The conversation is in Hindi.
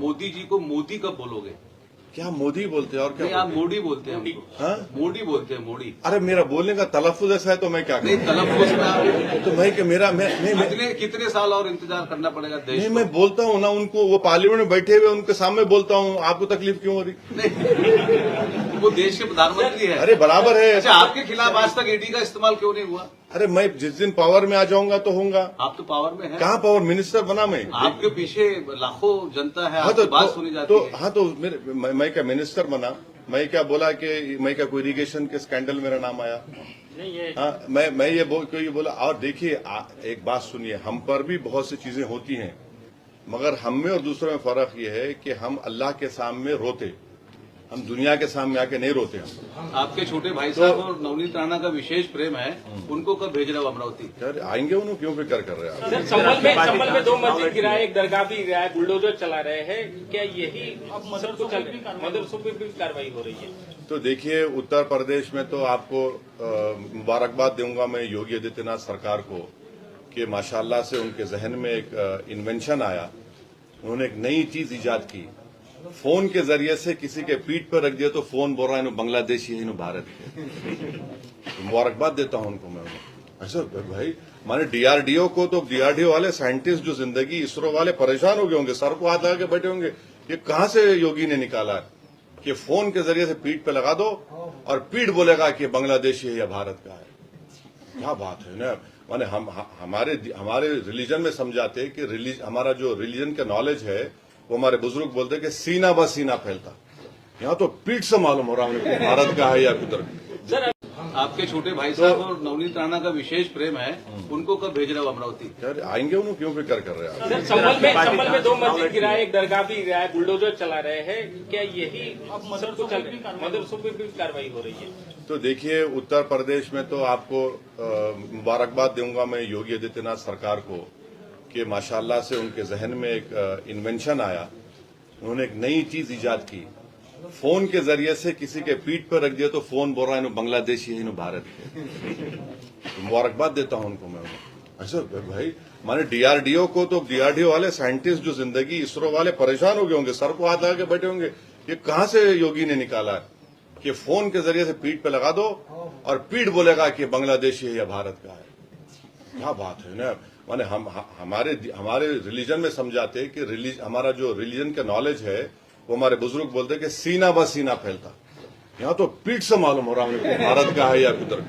मोदी जी को मोदी कब बोलोगे? क्या मोदी बोलते हैं और क्या नहीं, आप बोलते मोदी बोलते हैं हमको। हाँ? मोदी बोलते हैं, मोदी। अरे मेरा बोलने का तलफ्फुज ऐसा है तो मैं क्या नहीं, करूं? तलफ्फुज़ में आप तो मैं कि मेरा मैं कितने साल और इंतजार करना पड़ेगा देश नहीं को? मैं बोलता हूँ ना उनको, वो पार्लियामेंट में बैठे हुए उनके सामने बोलता हूँ, आपको तकलीफ क्यों हो रही? नहीं, वो देश के प्रधानमंत्री है। अरे बराबर है। अच्छा, आपके खिलाफ आज तक ईडी का इस्तेमाल क्यों नहीं हुआ? अरे मैं जिस दिन पावर में आ जाऊंगा तो होगा। आप तो पावर में हैं। कहाँ पावर मिनिस्टर बना मैं? आपके पीछे लाखों जनता है, हाँ आपकी बात सुनी जाती है। हाँ तो मैं क्या मिनिस्टर बना? मैं क्या बोला कि मैं क्या कोई इरिगेशन के स्कैंडल मेरा नाम आया? नहीं, ये हाँ मैं ये बोला। और देखिए एक बात सुनिए, हम पर भी बहुत सी चीजें होती हैं, मगर हम में और दूसरों में फर्क ये है कि हम अल्लाह के सामने रोते, हम दुनिया के सामने आके नहीं रोते। हम आपके छोटे भाई साहब और नवनीत राणा का विशेष प्रेम है, उनको कब भेज रहे हो अमरावती? सर आएंगे, उन्हें क्यों फिक्र कर रहे हैं आप? सर, संभल में 2 मस्जिद गिराए, एक दरगाह भी गिराया, बुलडोजर चला रहे हैं, क्या यही अब मदरसों पे भी कार्रवाई हो रही है? तो देखिए उत्तर प्रदेश में तो आपको मुबारकबाद दूंगा मैं योगी आदित्यनाथ सरकार को कि माशाल्लाह से उनके जहन में एक इन्वेंशन आया, उन्होंने एक नई चीज इजाद की। फोन के जरिए से किसी के पीठ पर रख दिया तो फोन बोल रहा है बांग्लादेशी है भारत के। मुबारकबाद देता हूं उनको मैं। ऐसा भाई माने डीआरडीओ को, तो डीआरडीओ वाले साइंटिस्ट जो जिंदगी इसरो वाले परेशान हो गए होंगे, सर को हाथ लगा के बैठे होंगे, ये कहां से योगी ने निकाला है कि फोन के जरिए से पीठ पे लगा दो और पीठ बोलेगा कि बांग्लादेशी है या भारत का है। क्या बात है ना। माने हम हमारे रिलीजन में समझाते कि हमारा जो रिलीजन का नॉलेज है वो हमारे बुजुर्ग बोलते हैं कि सीना ब सीना फैलता, यहाँ तो पीठ से मालूम हो रहा है भारत का है या किधर। सर, आपके छोटे भाई साहब और नवनीत राणा का विशेष प्रेम है, उनको कब भेज रहे हो अमरावती? सर आएंगे, उन्हें क्यों फिक्र कर रहे हैं आप? सर, संभल में 2 मस्जिद गिराए, एक दरगाह भी गिराया, बुलडोजर चला रहे हैं, क्या यही अब मदरसों पे भी कार्रवाई हो रही है? तो देखिए उत्तर प्रदेश में तो आपको मुबारकबाद दूंगा मैं योगी आदित्यनाथ सरकार को कि माशाल्लाह से उनके जहन में एक इन्वेंशन आया, उन्होंने एक नई चीज इजाद की। फोन के जरिए से किसी के पीठ पर रख दिया तो फोन बोल रहा है बांग्लादेशी है भारत के। मुबारकबाद देता हूं उनको मैं। ऐसा भाई माने डीआरडीओ को, तो डीआरडीओ वाले साइंटिस्ट जो जिंदगी इसरो वाले परेशान हो गए होंगे, सर को हाथ लगा के बैठे होंगे, ये कहां से योगी ने निकाला है कि फोन के जरिए से पीठ पे लगा दो और पीठ बोलेगा कि बांग्लादेशी है या भारत का है। क्या बात है ना। माने हमारे रिलीजन में समझाते कि हमारा जो रिलीजन का नॉलेज है वो हमारे बुजुर्ग बोलते हैं कि सीना ब सीना फैलता, यहाँ तो पीठ से मालूम हो रहा है भारत का है या किधर।